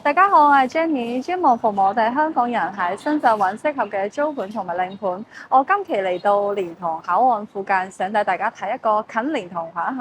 大家好，我係 Jenny，專務服務我哋香港人喺深圳揾適合嘅租盤同埋領盤。我今期嚟到蓮塘口岸附近，想帶大家睇一個近蓮塘口岸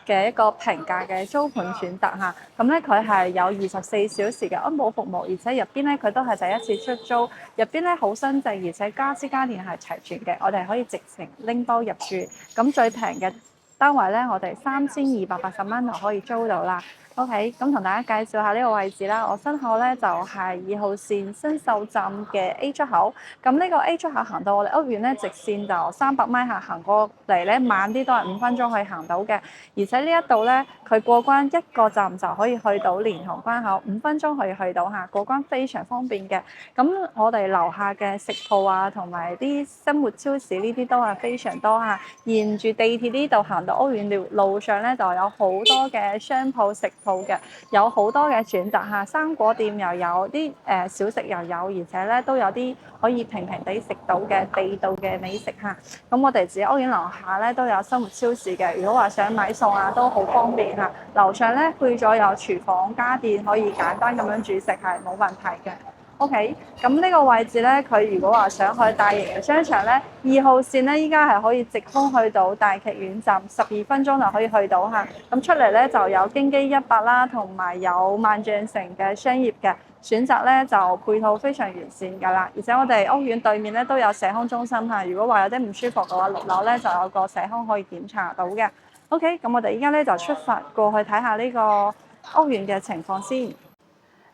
嘅一個平價嘅租盤選擇嚇。咁咧佢係有24小時嘅安保服務，而且入邊咧佢都係第一次出租，入邊咧好新淨，而且家私家電係齊全嘅，我哋可以直情拎包入住。咁最平嘅單位咧，我哋3280蚊就可以租到啦。OK，咁同大家介紹下呢個位置啦。我身後咧就係2號線新秀站嘅 A 出口。咁呢個 A 出口行到我哋屋苑咧，直線就300米下行過嚟咧，慢啲都係5分鐘可以行到嘅。而且呢一度咧，佢過關一個站就可以去到蓮塘關口，5分鐘可以去到嚇，過關非常方便嘅。咁我哋樓下嘅食鋪啊，同埋啲生活超市呢啲都係非常多嚇。沿住地鐵呢度行到屋苑路上咧，就有好多嘅商鋪食鋪嘅，有好多嘅選擇嚇，生果店又有啲小食又有，而且咧都有啲可以平平地食到嘅地道嘅美食嚇。咁我哋自己屋苑樓下咧都有生活超市嘅，如果話想買餸啊都好方便嚇。樓上咧配咗有廚房家電，可以簡單咁樣煮食係冇問題嘅。OK，咁呢個位置咧，佢如果話想去大型嘅商場咧，2號線咧依家係可以直通去到大劇院站，12分鐘就可以去到嚇。咁出嚟咧就有京基100啦，同埋有萬象城嘅商業嘅選擇咧，就配套非常完善㗎啦。而且我哋屋苑對面咧都有社康中心嚇，如果話有啲唔舒服嘅話，6樓咧就有個社康可以檢查到嘅。OK，咁我哋依家咧就出發過去睇下呢個屋苑嘅情況先。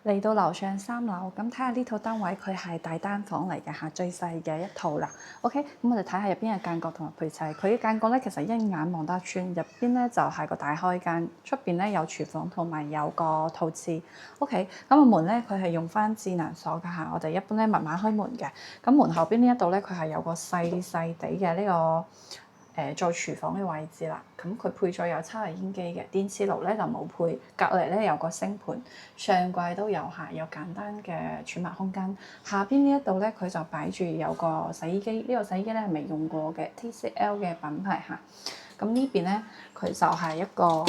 嚟到樓上3樓，咁睇下呢套單位佢係大單房嚟嘅嚇，最細嘅一套啦。OK，咁我哋睇下入邊嘅間隔同埋配砌。佢嘅間隔咧其實一眼望得穿，入邊咧就係個大開間，出邊咧有廚房同埋有個套廁。OK，咁個門咧佢係用翻智能鎖㗎嚇，我哋一般咧密碼開門嘅。咁門後邊呢一度咧佢係有個細細地嘅呢個做廚房嘅位置啦，咁佢配咗有抽油煙機嘅，電磁爐咧就冇配，隔離咧有個星盤，上櫃都有嚇，有簡單嘅儲物空間。下邊呢一度咧佢就擺住有個洗衣機，呢個洗衣機咧係未用過嘅 TCL 嘅品牌嚇。咁呢邊咧佢就係一個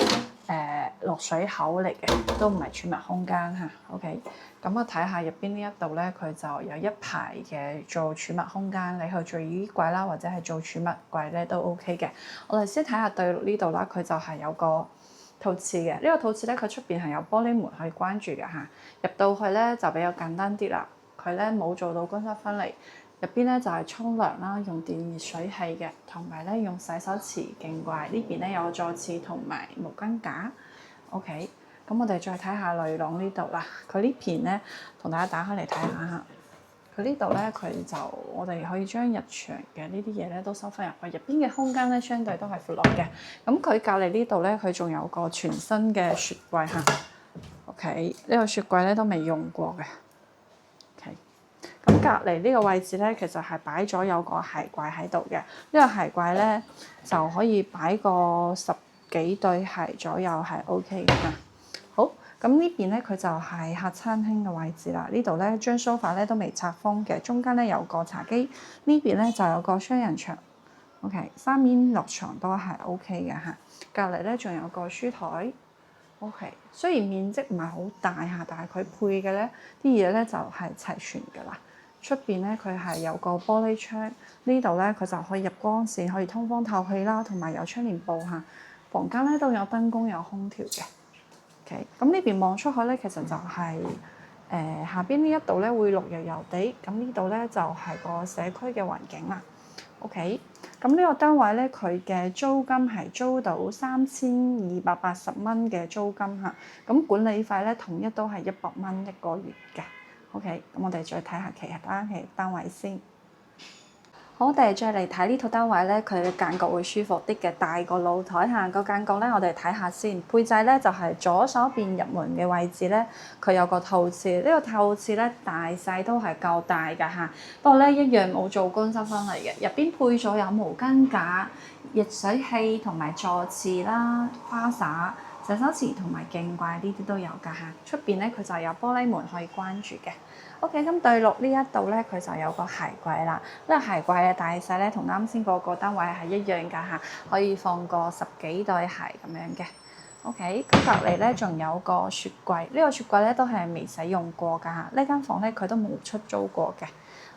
落水口嚟嘅，都唔係儲物空間嚇。OK，咁我睇下入邊呢一度咧，佢就有一排嘅做儲物空間，你去做衣櫃啦，或者係做儲物櫃咧都 OK 嘅。我哋先睇下對落呢度啦，佢就係有個套廁嘅。呢個套廁咧，佢出邊係有玻璃門可以關住嘅嚇。入到去咧就比較簡單啲啦，佢咧冇做到乾濕分離。入邊咧就係沖涼啦，用電熱水器嘅，同埋咧用洗手池勁怪。呢邊咧有個坐廁同埋毛巾架。OK，咁我哋再睇下內籠呢度啦。佢呢片咧同大家打開嚟睇下嚇。佢呢度咧佢就我哋可以將日常嘅呢啲嘢咧都收翻入去。入邊嘅空間咧相對都係闊落嘅。咁佢隔離呢度咧佢仲有個全新嘅雪櫃嚇。OK，呢個雪櫃咧都未用過嘅。咁隔離呢個位置咧，其實係擺咗有個鞋櫃喺度嘅。呢個鞋櫃咧就可以擺個10幾對鞋左右係 OK 嘅。好，咁呢邊咧佢就係客餐廳嘅位置啦。呢度咧張 sofa 咧都未拆封嘅，中間咧有個茶几，呢邊咧就有個雙人床。OK，三面落床都係 OK 嘅嚇。隔離咧仲有個書台。OK，雖然面積唔係好大嚇，但係佢配嘅咧啲嘢咧就係齊全㗎啦。出邊咧佢係有個玻璃窗，呢度咧佢就可以入光線，可以通風透氣啦，同埋有窗簾布嚇。房間咧都有燈光有空調嘅。OK，咁呢邊望出去咧，其實就係、下邊呢一度咧會綠油油地，咁呢度咧就係個社區嘅環境啦。OK，咁呢個單位咧佢嘅租金係租到3280蚊嘅租金嚇，咁管理費咧統一都係100蚊一個月嘅。OK，咁我哋再睇下其他嘅單位先。好，我哋再嚟睇呢套單位咧，佢嘅間隔會舒服啲嘅，大個露台下個間隔咧，我哋睇下先。配置咧就係左手邊入門嘅位置咧，佢有個套廁，呢個套廁咧大細都係夠大㗎嚇。不過咧一樣冇做乾濕分離嘅，入邊配咗有毛巾架、熱水器同埋坐廁啦、花灑、洗手池同埋鏡櫃呢啲都有㗎嚇。出邊咧佢就有玻璃門可以關住嘅。OK，咁對落呢一度咧，佢就有個鞋櫃啦。呢個鞋櫃嘅大細咧，同啱先嗰個單位係一樣㗎嚇，可以放個10幾對鞋咁樣嘅。OK，咁隔離咧仲有個雪櫃，呢個雪櫃咧都係未使用過㗎嚇，呢間房咧佢都冇出租過嘅。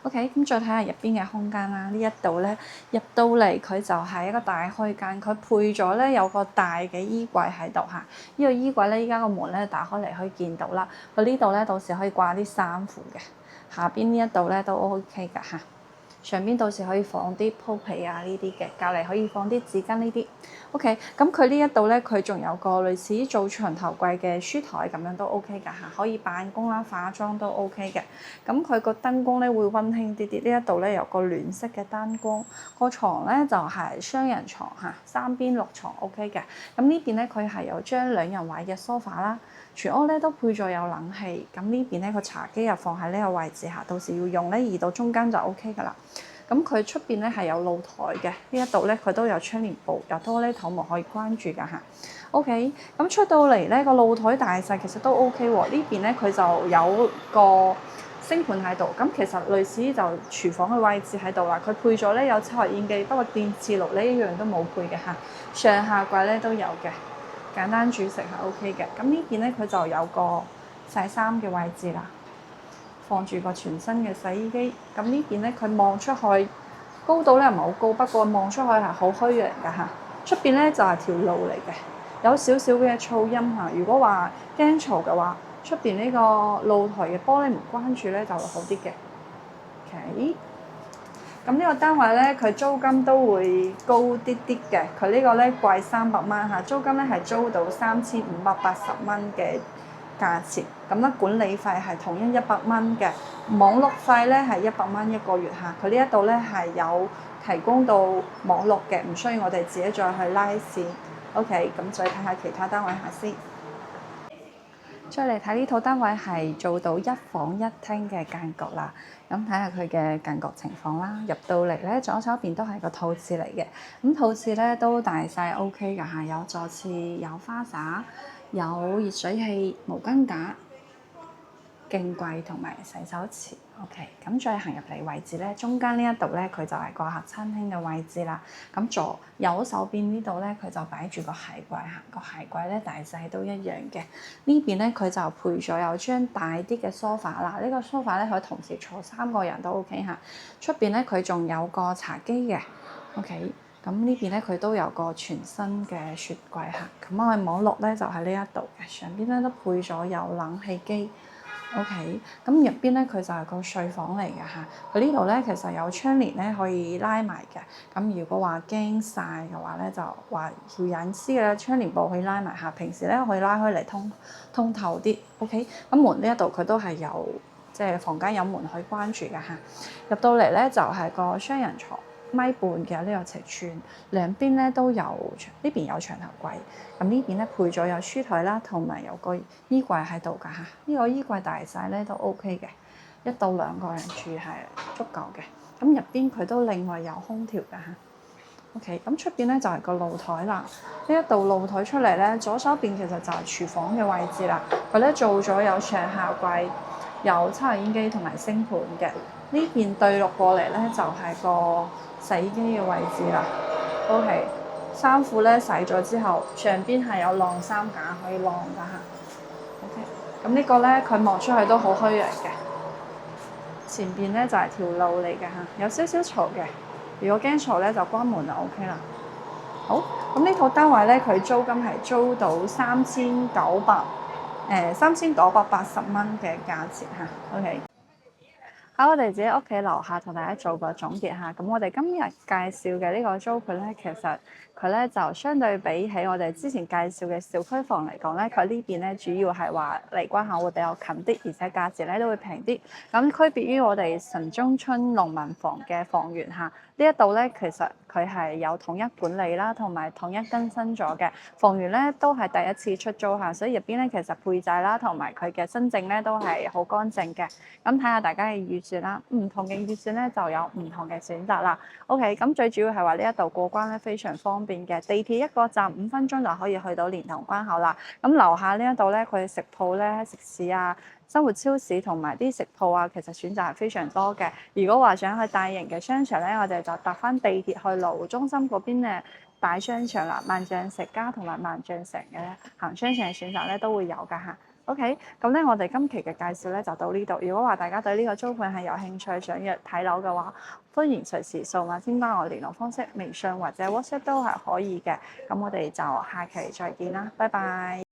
OK，咁再睇下入邊嘅空間啦，呢一度咧入到嚟佢就係一個大開間，佢配咗咧有個大嘅衣櫃喺度嚇，呢個衣櫃咧依家個門咧打開嚟可以見到啦，佢呢度咧到時可以掛啲衫褲嘅，下邊呢一度咧都 OK 㗎嚇。上邊到時可以放啲鋪被啊呢啲嘅，隔離可以放啲紙巾呢啲。OK，咁佢呢一度咧，佢仲有個類似做牆頭櫃嘅書台咁樣都 OK 㗎嚇，可以辦公啦、化妝都 OK 嘅。咁佢個燈光咧會溫馨啲啲，呢一度咧有個暖色嘅燈光。個床咧就係雙人床嚇，三邊六床 OK 嘅。咁呢邊咧佢係有張兩人位嘅 sofa 啦。全屋咧都配咗有冷氣，咁呢邊咧個茶几又放喺呢個位置下，到時要用咧移到中間就 OK 噶啦。咁佢出邊咧係有露台嘅，呢一度咧佢都有窗簾布，有多呢頭毛可以關住㗎嚇。OK，咁出到嚟咧個露台大細其實都 OK 喎，呢邊咧佢就有個星盤喺度，咁其實類似就廚房嘅位置喺度啦。佢配咗咧有抽油煙機，不過電磁爐呢一樣都冇配嘅嚇，上下櫃咧都有嘅。簡單煮食係 OK 嘅，咁呢邊咧佢就有個洗衫嘅位置啦，放住個全新嘅洗衣機。咁呢邊咧佢望出去高度咧唔係好高，不過望出去係好虛陽㗎嚇。出邊咧就係條路嚟嘅，有少少嘅噪音嚇。如果話驚嘈嘅話，出邊呢個露台嘅玻璃唔關住咧就會好啲嘅。OK。咁呢個單位咧，佢租金都會高啲啲嘅。佢呢個咧貴300蚊嚇，租金咧係租到3580蚊嘅價錢。咁咧管理費係統一100蚊嘅，網絡費咧係100蚊一個月嚇。佢呢一度咧係有提供到網絡嘅，唔需要我哋自己再去拉線。OK，咁再睇下其他單位下先。再嚟睇呢套單位係做到1房1廳嘅間隔啦，咁睇下佢嘅間隔情況啦。入到嚟咧，左手邊都係個套廁嚟嘅，咁套廁咧都大細 OK 㗎嚇，有坐廁、有花灑、有熱水器、毛巾架、鏡櫃同埋洗手池。OK，咁再行入嚟位置咧，中間呢一度咧佢就係個客餐廳嘅位置啦。咁右手邊呢度咧，佢就擺住個鞋櫃嚇，個鞋櫃咧大細都一樣嘅。呢邊咧佢就配咗有張大啲嘅 sofa 啦，呢個 sofa 咧可以同時坐3個人都 OK 嚇。出邊咧佢仲有個茶几嘅 OK，咁呢邊咧佢都有個全新嘅雪櫃嚇。咁我哋網絡咧就喺呢一度嘅，上邊咧都配咗有冷氣機。OK，咁入邊咧佢就係個睡房嚟嘅嚇，佢呢度咧其實有窗簾咧可以拉埋嘅，咁如果話驚曬嘅話咧，就話要隱私嘅窗簾布可以拉埋下，平時咧可以拉開嚟通透啲。OK，咁門呢一度佢都係有即係房間有門可以關住嘅嚇，入到嚟咧就係個雙人床。米半嘅呢個尺寸，兩邊咧都有，呢邊有牆頭櫃，咁呢邊咧配咗有書台啦，同埋有個衣櫃喺度㗎嚇。呢個衣櫃大細咧都 OK 嘅，1到2個人住係足夠嘅。咁入邊佢都另外有空調㗎嚇。OK，咁出邊咧就係個露台啦。呢一度露台出嚟咧，左手邊其實就係廚房嘅位置啦。佢咧做咗有上下櫃，有抽油煙機同埋星盤嘅。呢邊對落過嚟咧就係個洗衣機嘅位置啦。OK，衫褲咧洗咗之後，上邊係有晾衫架可以晾㗎嚇。OK，咁呢個咧佢望出去都好虛陽嘅。前邊咧就係條路嚟㗎嚇，有少少嘈嘅。如果驚嘈咧，就關門就 OK 啦。好，咁呢套單位咧，佢租金係租到3980蚊嘅價錢嚇。OK。喺我哋自己屋企樓下同大家做個總結下，咁我哋今日介紹嘅呢個租盤咧，其實佢咧就相對比起我哋之前介紹嘅小區房嚟講咧，佢呢邊咧主要係話離關口會比較近啲，而且價錢咧都會平啲。咁區別於我哋城中村農民房嘅房源嚇，呢一度咧其實佢係有統一管理啦，同埋統一更新咗嘅房源咧都係第一次出租嚇，所以入邊咧其實配債啦同埋佢嘅新證咧都係好乾淨嘅。咁睇下大家嘅預算啦，唔同嘅預算咧就有唔同嘅選擇啦。OK，咁最主要係話呢一度過關咧非常方便嘅，地鐵一個站5分鐘就可以去到蓮塘關口啦。咁樓下呢一度咧，佢食鋪咧、食肆啊、生活超市同埋啲食鋪啊，其實選擇係非常多嘅。如果話想去大型嘅商場咧，我哋就搭翻地鐵去羅湖中心嗰邊咧。大商場啦、萬象食家同埋萬象城嘅行商場嘅選擇咧都會有㗎嚇。OK，咁咧我哋今期嘅介紹咧就到呢度。如果話大家對呢個租盤係有興趣，想約睇樓嘅話，歡迎隨時掃碼添加我聯絡方式，微信或者 WhatsApp 都係可以嘅。咁我哋就下期再見啦，拜拜。